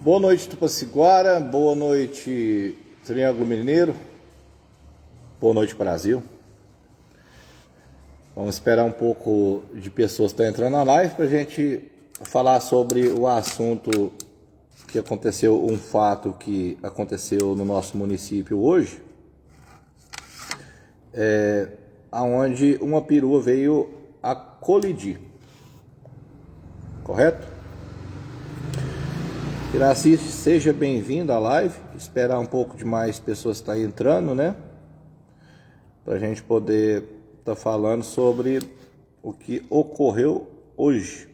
Boa noite, Tupaciguara. Boa noite, Triângulo Mineiro. Boa noite, Brasil. Vamos esperar um pouco de pessoas que estão entrando na live para a gente falar sobre o assunto que aconteceu, um fato que aconteceu no nosso município hoje, aonde uma perua veio a colidir. Correto? Iraci, seja bem-vindo à live. Esperar um pouco de mais pessoas estar entrando, né? Para a gente poder estar falando sobre o que ocorreu hoje,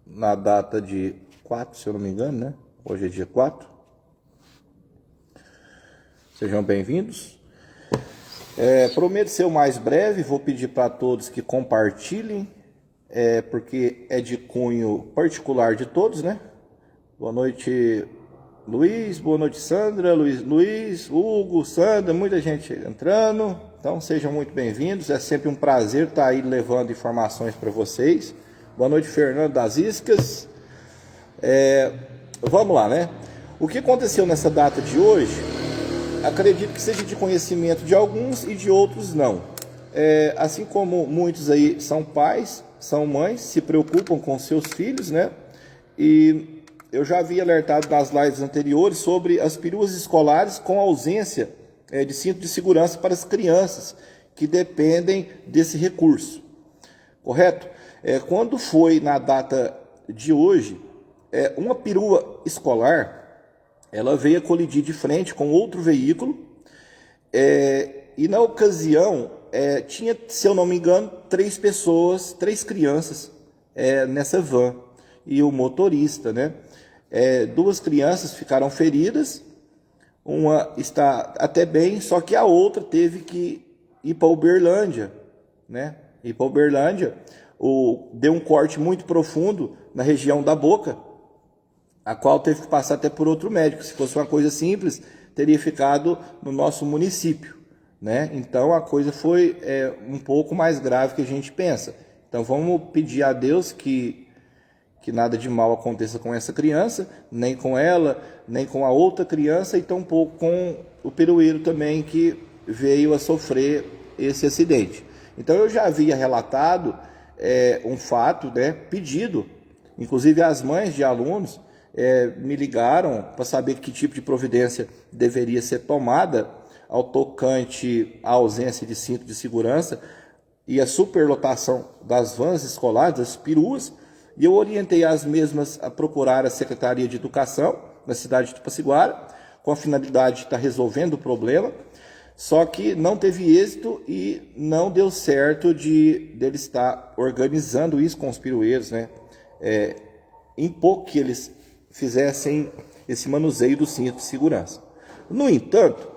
na data de 4, se eu não me engano, né? Hoje é dia 4. Sejam bem-vindos. Prometo ser o mais breve, vou pedir para todos que compartilhem, porque é de cunho particular de todos, né? Boa noite, Luiz. Boa noite, Sandra. Luiz, Hugo, Sandra, muita gente entrando. Então sejam muito bem-vindos. É sempre um prazer estar aí levando informações para vocês. Boa noite, Fernando das Iscas. Vamos lá, né? O que aconteceu nessa data de hoje, acredito que seja de conhecimento de alguns e de outros não. Assim como muitos aí são pais, são mães, se preocupam com seus filhos, né? E eu já havia alertado nas lives anteriores sobre as peruas escolares com ausência de cinto de segurança para as crianças que dependem desse recurso. Correto? Quando foi na data de hoje, uma perua escolar, ela veio a colidir de frente com outro veículo, e na ocasião tinha, se eu não me engano, 3 pessoas, 3 crianças nessa van e o motorista, né? 2 crianças ficaram feridas, uma está até bem, só que a outra teve que ir para Uberlândia, né? Ir para Uberlândia, deu um corte muito profundo na região da boca, a qual teve que passar até por outro médico. Se fosse uma coisa simples, teria ficado no nosso município, né? Então a coisa foi um pouco mais grave que a gente pensa. Então vamos pedir a Deus que nada de mal aconteça com essa criança, nem com ela, nem com a outra criança, e tampouco com o perueiro também que veio a sofrer esse acidente. Então eu já havia relatado um fato, né, pedido, inclusive as mães de alunos me ligaram para saber que tipo de providência deveria ser tomada ao tocante à ausência de cinto de segurança e a superlotação das vans escolares, das peruas. E eu orientei as mesmas a procurar a Secretaria de Educação na cidade de Tupaciguara, com a finalidade de estar resolvendo o problema, só que não teve êxito e não deu certo dele estar organizando isso com os perueiros, né? Em pouco que eles fizessem esse manuseio do cinto de segurança. No entanto,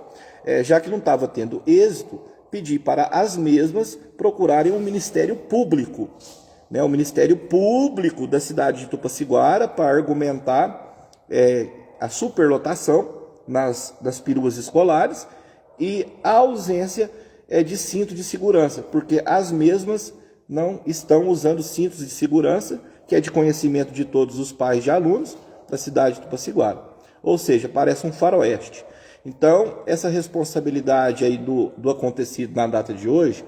já que não estava tendo êxito, pedi para as mesmas procurarem um Ministério Público, né, o Ministério Público da cidade de Tupaciguara, para argumentar a superlotação das peruas escolares e a ausência de cinto de segurança, porque as mesmas não estão usando cintos de segurança, que é de conhecimento de todos os pais de alunos da cidade de Tupaciguara. Ou seja, parece um faroeste. Então, essa responsabilidade aí do acontecido na data de hoje,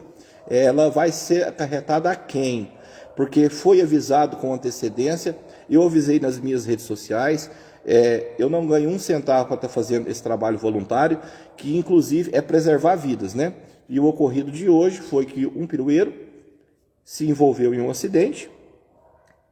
ela vai ser acarretada a quem? Porque foi avisado com antecedência, eu avisei nas minhas redes sociais, eu não ganho um centavo para estar fazendo esse trabalho voluntário, que inclusive é preservar vidas, né? E o ocorrido de hoje foi que um perueiro se envolveu em um acidente,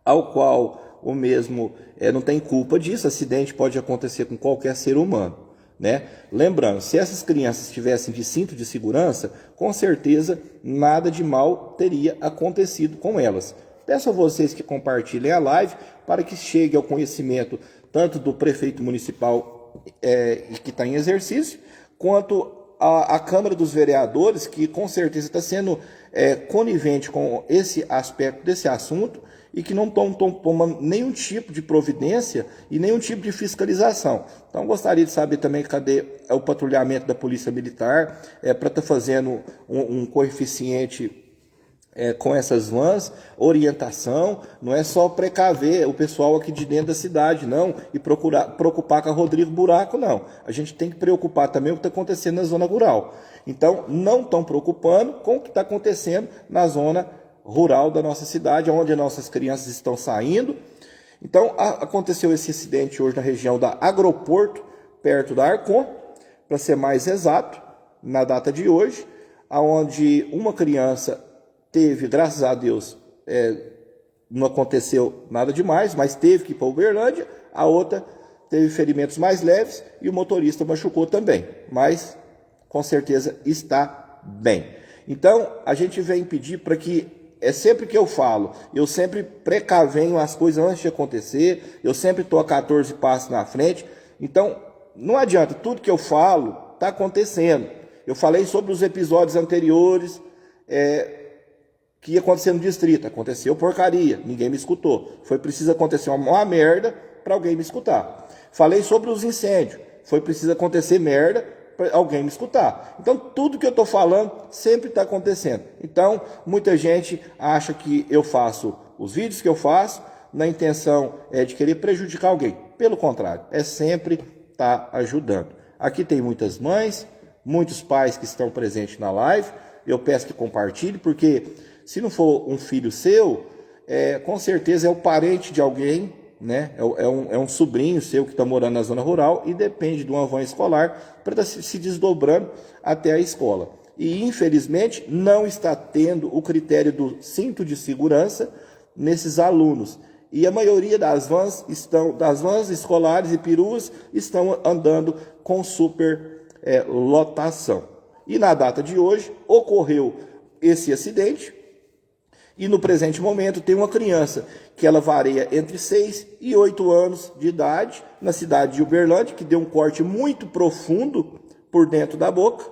ao qual o mesmo não tem culpa disso. Acidente pode acontecer com qualquer ser humano, né? Lembrando, se essas crianças estivessem de cinto de segurança, com certeza nada de mal teria acontecido com elas. Peço a vocês que compartilhem a live para que chegue ao conhecimento tanto do prefeito municipal que está em exercício, quanto a Câmara dos Vereadores, que com certeza está sendo conivente com esse aspecto desse assunto e que não estão tomando nenhum tipo de providência e nenhum tipo de fiscalização. Então, gostaria de saber também cadê o patrulhamento da Polícia Militar para estar fazendo um coeficiente com essas vans, orientação, não é só precaver o pessoal aqui de dentro da cidade, não, e preocupar com a Rodrigo Buraco, não. A gente tem que preocupar também com o que está acontecendo na zona rural. Então, não estão preocupando com o que está acontecendo na zona rural da nossa cidade, onde as nossas crianças estão saindo. Então, aconteceu esse acidente hoje na região da Agroporto, perto da Arcon, para ser mais exato, na data de hoje, onde uma criança teve, graças a Deus, não aconteceu nada demais, mas teve que ir para Uberlândia, a outra teve ferimentos mais leves e o motorista machucou também, mas com certeza está bem. Então, a gente vem pedir para que, sempre que eu falo, eu sempre precavenho as coisas antes de acontecer, eu sempre estou a 14 passos na frente, então não adianta, tudo que eu falo está acontecendo. Eu falei sobre os episódios anteriores, que ia acontecer no distrito, aconteceu porcaria, ninguém me escutou. Foi preciso acontecer uma merda para alguém me escutar. Falei sobre os incêndios, foi preciso acontecer merda para alguém me escutar. Então, tudo que eu estou falando sempre está acontecendo. Então, muita gente acha que eu faço os vídeos que eu faço na intenção de querer prejudicar alguém. Pelo contrário, sempre estar ajudando. Aqui tem muitas mães, muitos pais que estão presentes na live. Eu peço que compartilhe, porque se não for um filho seu, com certeza é o parente de alguém, né? É um sobrinho seu que está morando na zona rural e depende de uma van escolar para estar se desdobrando até a escola. E, infelizmente, não está tendo o critério do cinto de segurança nesses alunos. E a maioria das vans escolares e peruas estão andando com super lotação. E na data de hoje ocorreu esse acidente. E no presente momento tem uma criança que ela varia entre 6 e 8 anos de idade, na cidade de Uberlândia, que deu um corte muito profundo por dentro da boca,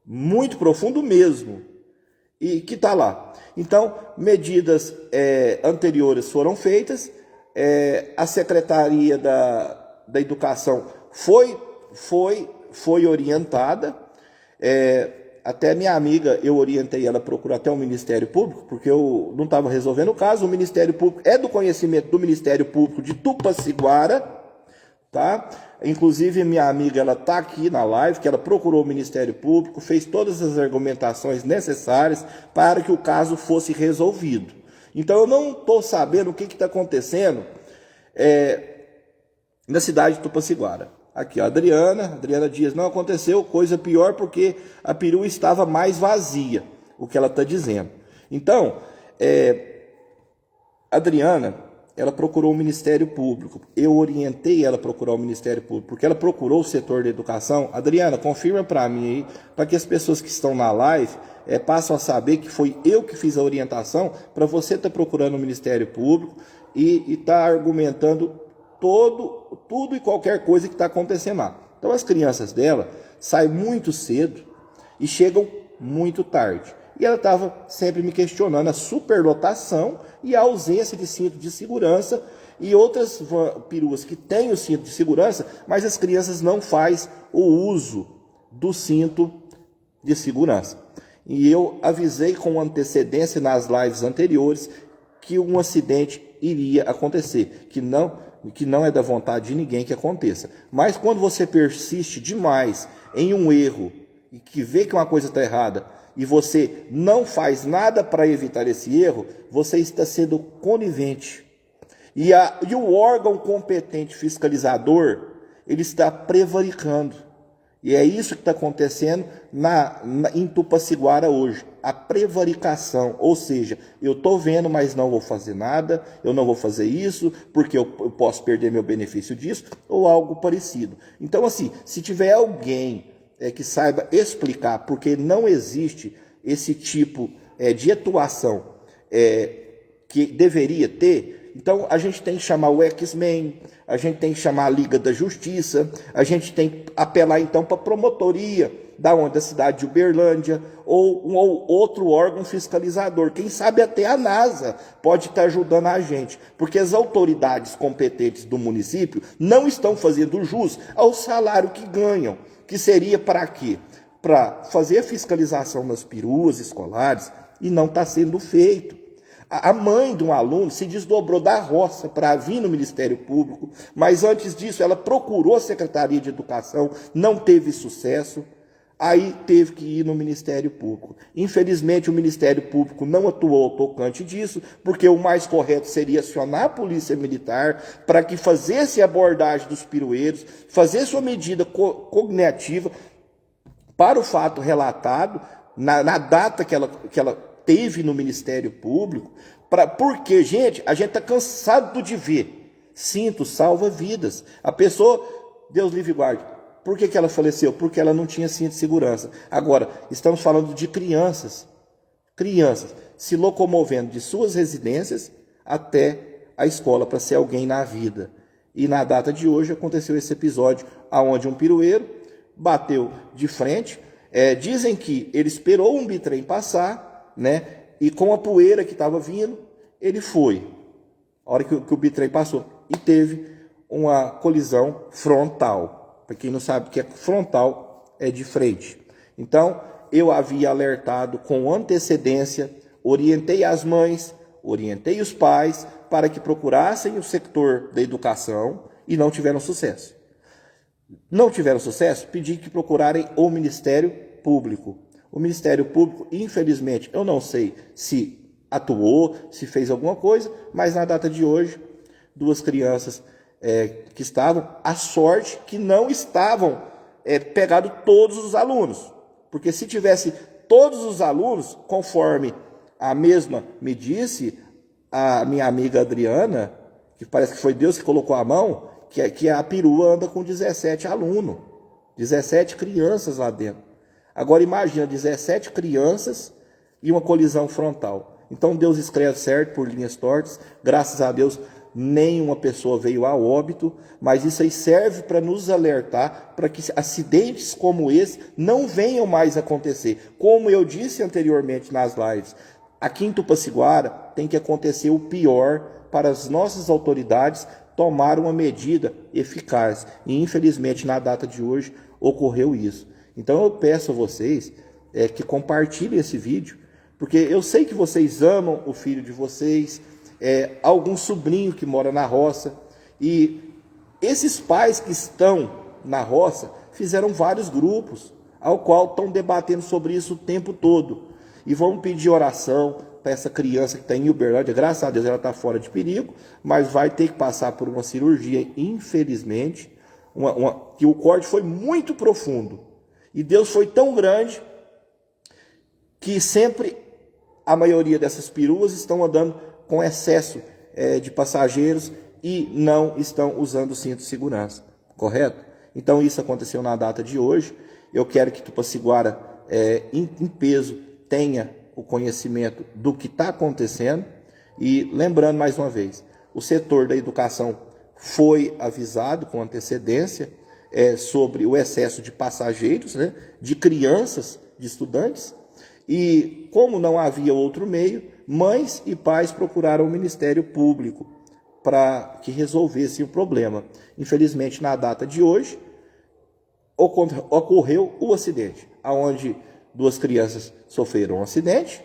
muito profundo mesmo, e que está lá. Então, medidas anteriores foram feitas, a Secretaria da Educação foi orientada, até minha amiga, eu orientei ela a procurar até o Ministério Público, porque eu não estava resolvendo o caso. O Ministério Público é do conhecimento do Ministério Público de Tupaciguara, tá? Inclusive, minha amiga, ela está aqui na live, que ela procurou o Ministério Público, fez todas as argumentações necessárias para que o caso fosse resolvido. Então, eu não estou sabendo o que está acontecendo na cidade de Tupaciguara. Aqui, a Adriana Dias, não aconteceu coisa pior porque a perua estava mais vazia, o que ela está dizendo. Então, a Adriana, ela procurou o Ministério Público. Eu orientei ela a procurar o Ministério Público, porque ela procurou o setor da educação. Adriana, confirma para mim aí, para que as pessoas que estão na live passem a saber que foi eu que fiz a orientação, para você estar procurando o Ministério Público e estar argumentando tudo e qualquer coisa que está acontecendo lá. Então, as crianças dela saem muito cedo e chegam muito tarde. E ela estava sempre me questionando a superlotação e a ausência de cinto de segurança e outras peruas que têm o cinto de segurança, mas as crianças não fazem o uso do cinto de segurança. E eu avisei com antecedência nas lives anteriores que um acidente iria acontecer, que não é da vontade de ninguém que aconteça. Mas quando você persiste demais em um erro e que vê que uma coisa está errada e você não faz nada para evitar esse erro, você está sendo conivente. E o órgão competente fiscalizador, ele está prevaricando. E é isso que está acontecendo em Tupaciguara hoje. A prevaricação, ou seja, eu estou vendo, mas não vou fazer nada, eu não vou fazer isso, porque eu posso perder meu benefício disso, ou algo parecido. Então, assim, se tiver alguém que saiba explicar porque não existe esse tipo de atuação que deveria ter, então a gente tem que chamar o X-Men, a gente tem que chamar a Liga da Justiça, a gente tem que apelar então para a promotoria da cidade de Uberlândia, ou um outro órgão fiscalizador. Quem sabe até a NASA pode estar ajudando a gente, porque as autoridades competentes do município não estão fazendo jus ao salário que ganham, que seria para quê? Para fazer a fiscalização nas peruas escolares, e não está sendo feito. A mãe de um aluno se desdobrou da roça para vir no Ministério Público, mas antes disso ela procurou a Secretaria de Educação, não teve sucesso, aí teve que ir no Ministério Público. Infelizmente o Ministério Público não atuou ao tocante disso, porque o mais correto seria acionar a Polícia Militar para que fizesse a abordagem dos pirueiros, fazer sua medida cognitiva para o fato relatado, na data que ela teve no Ministério Público, porque, gente, a gente está cansado de ver cinto salva vidas. A pessoa, Deus livre e guarde, por que ela faleceu? Porque ela não tinha cinto de segurança. Agora, estamos falando de crianças se locomovendo de suas residências até a escola para ser alguém na vida. E na data de hoje aconteceu esse episódio onde um pirueiro bateu de frente. Dizem que ele esperou um bitrem passar, né? E com a poeira que estava vindo, ele foi. A hora que o bitrem passou. E teve uma colisão frontal. Para quem não sabe o que é frontal, é de frente. Então, eu havia alertado com antecedência, orientei as mães, orientei os pais para que procurassem o setor da educação e não tiveram sucesso. Não tiveram sucesso, pedi que procurarem o Ministério Público. O Ministério Público, infelizmente, eu não sei se atuou, se fez alguma coisa, mas na data de hoje, 2 crianças que estavam, a sorte que não estavam pegado todos os alunos, porque se tivesse todos os alunos, conforme a mesma me disse a minha amiga Adriana, que parece que foi Deus que colocou a mão, que a perua anda com 17 alunos, 17 crianças lá dentro. Agora imagina 17 crianças e uma colisão frontal. Então Deus escreve certo por linhas tortas. Graças a Deus nenhuma pessoa veio a óbito, mas isso aí serve para nos alertar para que acidentes como esse não venham mais acontecer. Como eu disse anteriormente nas lives, aqui em Tupaciguara tem que acontecer o pior para as nossas autoridades tomar uma medida eficaz. E infelizmente na data de hoje ocorreu isso. Então eu peço a vocês que compartilhem esse vídeo, porque eu sei que vocês amam o filho de vocês, algum sobrinho que mora na roça, e esses pais que estão na roça fizeram vários grupos, ao qual estão debatendo sobre isso o tempo todo, e vão pedir oração para essa criança que está em Uberlândia. Graças a Deus ela está fora de perigo, mas vai ter que passar por uma cirurgia, infelizmente, que o corte foi muito profundo. E Deus foi tão grande que sempre a maioria dessas peruas estão andando com excesso de passageiros e não estão usando o cinto de segurança, correto? Então isso aconteceu na data de hoje. Eu quero que Tupaciguara, em peso, tenha o conhecimento do que está acontecendo. E lembrando mais uma vez, o setor da educação foi avisado com antecedência sobre o excesso de passageiros, né, de crianças, de estudantes, e como não havia outro meio, mães e pais procuraram o Ministério Público para que resolvesse o problema. Infelizmente, na data de hoje, ocorreu o acidente, onde 2 crianças sofreram um acidente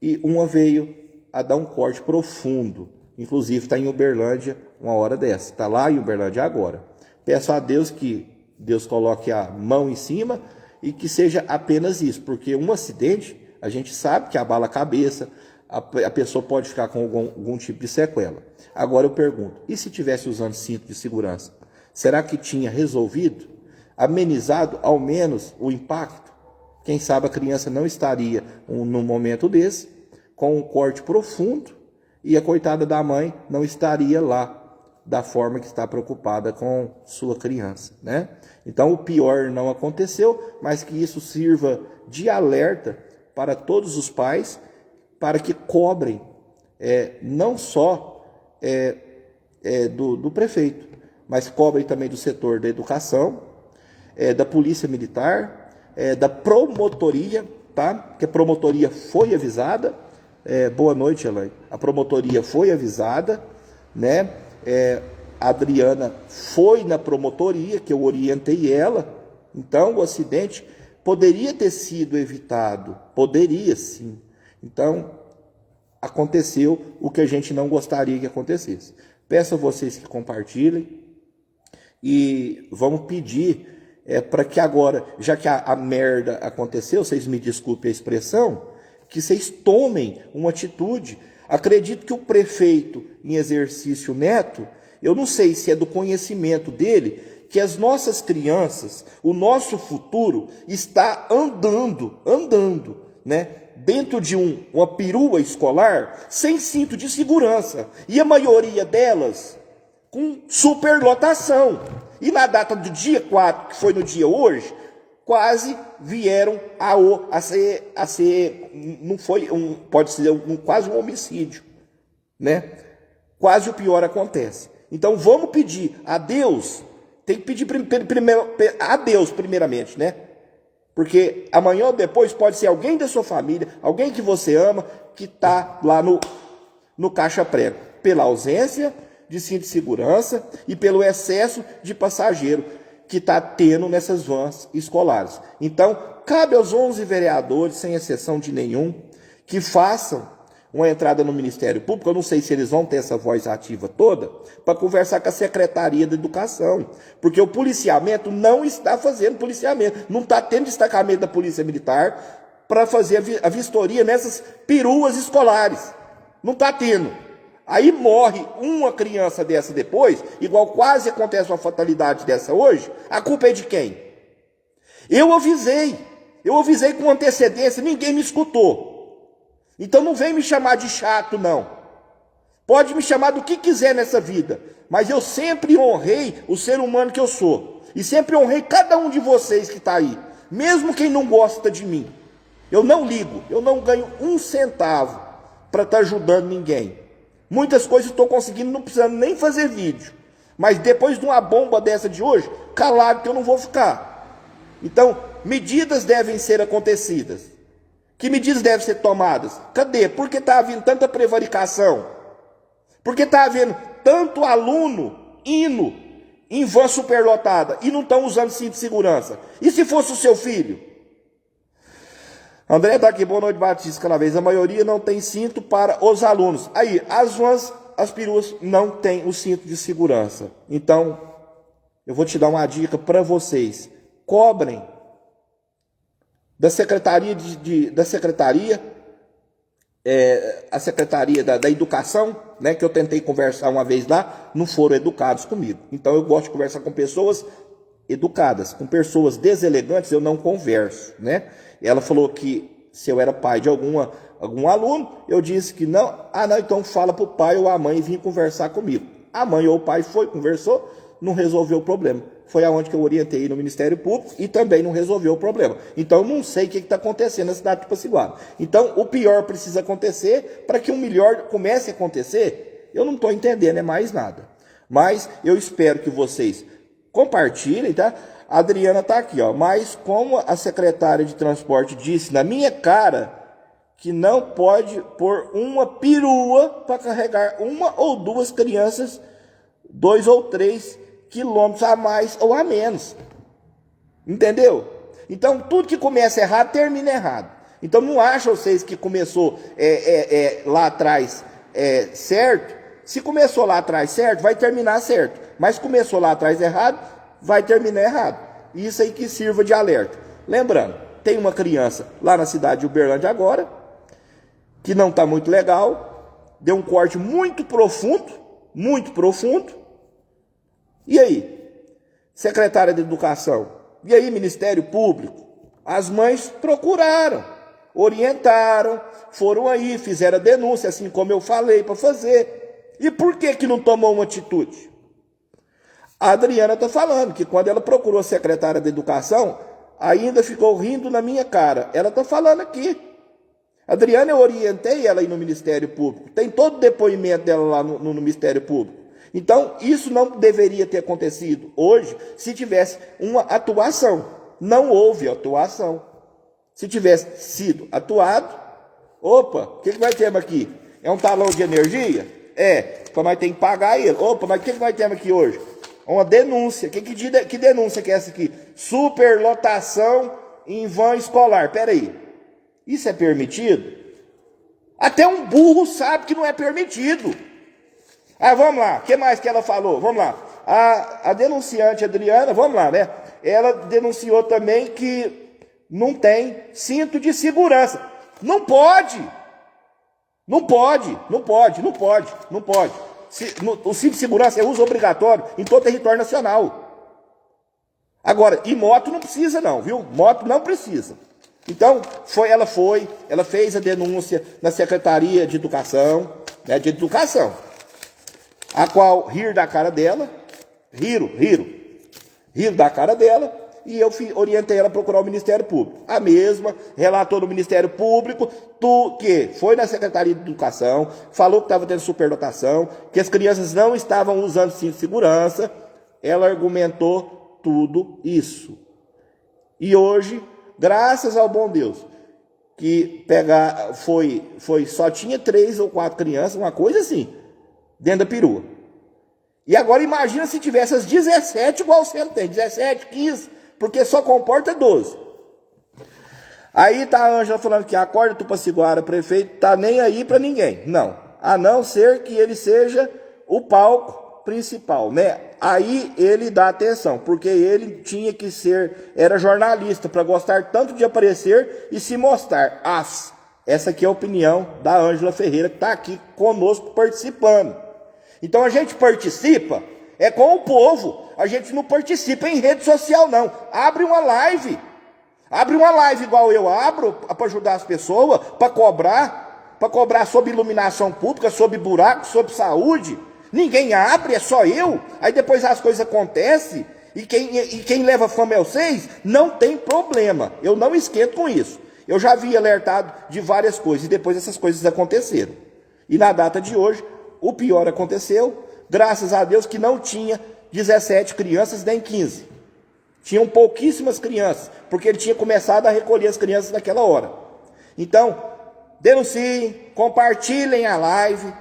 e uma veio a dar um corte profundo. Inclusive está em Uberlândia uma hora dessa, está lá em Uberlândia agora. Peço a Deus que Deus coloque a mão em cima e que seja apenas isso, porque um acidente, a gente sabe que abala a cabeça, a pessoa pode ficar com algum tipo de sequela. Agora eu pergunto, e se tivesse usando cinto de segurança? Será que tinha resolvido, amenizado ao menos o impacto? Quem sabe a criança não estaria, num momento desse, com um corte profundo, e a coitada da mãe não estaria lá, da forma que está preocupada com sua criança, né? Então o pior não aconteceu, mas que isso sirva de alerta para todos os pais, para que cobrem não só do prefeito, mas cobrem também do setor da educação, da polícia militar, da promotoria, tá? Que a promotoria foi avisada. Boa noite, Elaine. A promotoria foi avisada, né? A Adriana foi na promotoria, que eu orientei ela. Então o acidente poderia ter sido evitado, poderia sim. Então, aconteceu o que a gente não gostaria que acontecesse. Peço a vocês que compartilhem e vamos pedir para que agora, já que a merda aconteceu, vocês me desculpem a expressão, que vocês tomem uma atitude. Acredito que o prefeito em exercício Neto, eu não sei se é do conhecimento dele, que as nossas crianças, o nosso futuro está andando, né? Dentro de uma perua escolar, sem cinto de segurança. E a maioria delas com superlotação. E na data do dia 4, que foi no dia hoje, quase vieram a ser não foi pode ser quase um homicídio, né? Quase o pior acontece. Então vamos pedir a Deus, tem que pedir a Deus primeiramente, né? Porque amanhã ou depois pode ser alguém da sua família, alguém que você ama, que está lá no caixa-prego, pela ausência de cinto de segurança e pelo excesso de passageiro que está tendo nessas vans escolares. Então, cabe aos 11 vereadores, sem exceção de nenhum, que façam uma entrada no Ministério Público. Eu não sei se eles vão ter essa voz ativa toda, para conversar com a Secretaria da Educação. Porque o policiamento não está fazendo policiamento. Não está tendo destacamento da Polícia Militar para fazer a vistoria nessas peruas escolares. Não está tendo. Aí morre uma criança dessa depois, igual quase acontece uma fatalidade dessa hoje, a culpa é de quem? Eu avisei com antecedência, ninguém me escutou. Então não vem me chamar de chato, não. Pode me chamar do que quiser nessa vida, mas eu sempre honrei o ser humano que eu sou. E sempre honrei cada um de vocês que está aí, mesmo quem não gosta de mim. Eu não ligo, eu não ganho um centavo para estar ajudando ninguém. Muitas coisas estou conseguindo, não precisando nem fazer vídeo. Mas depois de uma bomba dessa de hoje, calado que eu não vou ficar. Então, medidas devem ser acontecidas. Que medidas devem ser tomadas? Cadê? Por que está havendo tanta prevaricação? Por que está havendo tanto aluno indo em van superlotada e não estão usando cinto de segurança? E se fosse o seu filho? André está aqui, boa noite, Batista, cada vez. A maioria não tem cinto para os alunos. Aí, as vans, as peruas não têm o cinto de segurança. Então, eu vou te dar uma dica para vocês. Cobrem da Secretaria a Secretaria da Educação, né, que eu tentei conversar uma vez lá, não foram educados comigo. Então, eu gosto de conversar com pessoas educadas. Com pessoas deselegantes, eu não converso, né? Ela falou que se eu era pai de algum aluno, eu disse que não. Ah, não, então fala para o pai ou a mãe vir conversar comigo. A mãe ou o pai foi, conversou, não resolveu o problema. Foi aonde que eu orientei no Ministério Público e também não resolveu o problema. Então, eu não sei o que está acontecendo na cidade de Piracicaba. Então, o pior precisa acontecer para que o melhor comece a acontecer. Eu não estou entendendo, é mais nada. Mas eu espero que vocês compartilhem, tá? A Adriana está aqui, ó. Mas como a secretária de transporte disse na minha cara que não pode pôr uma perua para carregar uma ou duas crianças 2 ou 3 quilômetros a mais ou a menos. Entendeu? Então, tudo que começa errado, termina errado. Então, não acham vocês que começou lá atrás certo? Se começou lá atrás certo, vai terminar certo. Mas começou lá atrás errado, vai terminar errado. Isso aí que sirva de alerta. Lembrando, tem uma criança lá na cidade de Uberlândia agora, que não está muito legal, deu um corte muito profundo, E aí? Secretária de Educação? E aí, Ministério Público? As mães procuraram, orientaram, foram aí, fizeram a denúncia, assim como eu falei para fazer. E por que não tomou uma atitude? A Adriana está falando que quando ela procurou a secretária de Educação, ainda ficou rindo na minha cara. Ela está falando aqui. Adriana, eu orientei ela aí no Ministério Público. Tem todo o depoimento dela lá no Ministério Público. Então, isso não deveria ter acontecido hoje se tivesse uma atuação. Não houve atuação. Se tivesse sido atuado, opa, o que nós temos aqui? É um talão de energia? Então nós temos que pagar ele. Opa, mas o que nós temos aqui hoje? Uma denúncia. Que denúncia que é essa aqui? Superlotação em van escolar. Espera aí. Isso é permitido? Até um burro sabe que não é permitido. Ah, vamos lá, o que mais que ela falou? Vamos lá. A denunciante Adriana, vamos lá, né? Ela denunciou também que não tem cinto de segurança. Não pode. Não pode. O cinto de segurança é uso obrigatório em todo o território nacional. Agora, e moto não precisa não, viu? Moto não precisa. Então, ela fez a denúncia na Secretaria de Educação, né, a qual riram da cara dela, e eu orientei ela a procurar o Ministério Público. A mesma relatou no Ministério Público que foi na Secretaria de Educação, falou que estava tendo superdotação, que as crianças não estavam usando cinto de segurança. Ela argumentou tudo isso. E hoje, graças ao bom Deus, que só tinha 3 ou 4 crianças, uma coisa assim, dentro da perua. E agora imagina se tivesse as 17 igual você tem, 17, 15, porque só comporta 12. Aí tá a Ângela falando que a Acorda Tupaciguara, prefeito, tá nem aí para ninguém. Não, a não ser que ele seja o palco principal, né? Aí ele dá atenção, porque ele tinha que era jornalista, para gostar tanto de aparecer e se mostrar. Essa aqui é a opinião da Ângela Ferreira, que está aqui conosco participando. Então a gente participa com o povo, a gente não participa em rede social não. Abre uma live igual eu abro, para ajudar as pessoas, para cobrar sobre iluminação pública, sobre buraco, sobre saúde. Ninguém abre, é só eu. Aí depois as coisas acontecem e quem leva fama é vocês, não tem problema. Eu não esquento com isso. Eu já vi alertado de várias coisas e depois essas coisas aconteceram. E na data de hoje, o pior aconteceu, graças a Deus que não tinha 17 crianças nem 15. Tinham pouquíssimas crianças, porque ele tinha começado a recolher as crianças naquela hora. Então, denunciem, compartilhem a live,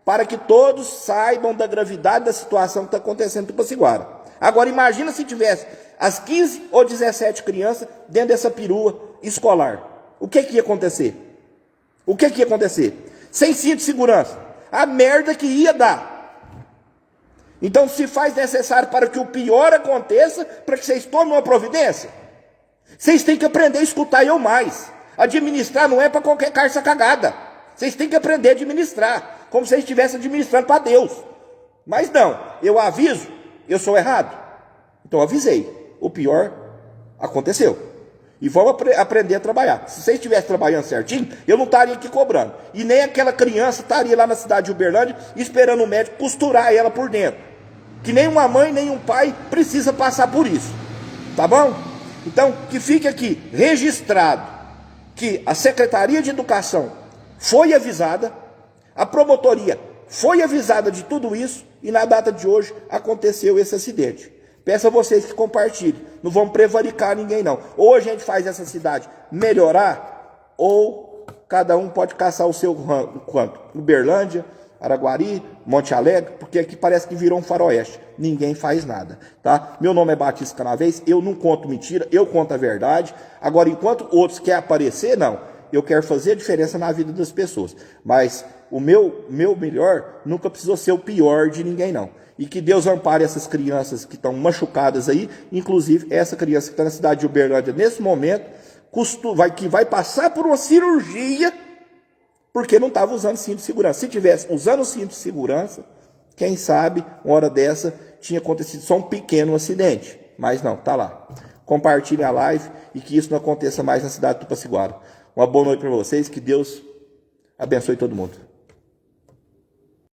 para que todos saibam da gravidade da situação que está acontecendo em Tupaciguara. Agora imagina se tivesse as 15 ou 17 crianças dentro dessa perua escolar. O que ia acontecer? Sem cinto de segurança. A merda que ia dar. Então se faz necessário para que o pior aconteça, para que vocês tomem uma providência. Vocês têm que aprender a escutar eu mais. Administrar não é para qualquer carça cagada. Vocês têm que aprender a administrar, como se vocês estivessem administrando para Deus. Mas não, eu aviso, eu sou errado. Então avisei, o pior aconteceu. E vamos aprender a trabalhar. Se vocês estivessem trabalhando certinho, eu não estaria aqui cobrando. E nem aquela criança estaria lá na cidade de Uberlândia, esperando o médico costurar ela por dentro. Que nem uma mãe, nem um pai precisa passar por isso. Tá bom? Então, que fique aqui registrado que a Secretaria de Educação foi avisada, a promotoria foi avisada de tudo isso, e na data de hoje aconteceu esse acidente. Peço a vocês que compartilhem, não vamos prevaricar ninguém não. Ou a gente faz essa cidade melhorar, ou cada um pode caçar o seu canto. Uberlândia, Araguari, Monte Alegre, porque aqui parece que virou um faroeste. Ninguém faz nada, tá? Meu nome é Batista Canavês, eu não conto mentira, eu conto a verdade. Agora, enquanto outros querem aparecer, não. Eu quero fazer a diferença na vida das pessoas. Mas o meu melhor nunca precisou ser o pior de ninguém, não. E que Deus ampare essas crianças que estão machucadas aí, inclusive essa criança que está na cidade de Uberlândia nesse momento, que vai passar por uma cirurgia porque não estava usando cinto de segurança. Se tivesse usando o cinto de segurança, quem sabe, uma hora dessa, tinha acontecido só um pequeno acidente. Mas não, tá lá. Compartilhe a live e que isso não aconteça mais na cidade de Tupaciguara. Uma boa noite para vocês, que Deus abençoe todo mundo.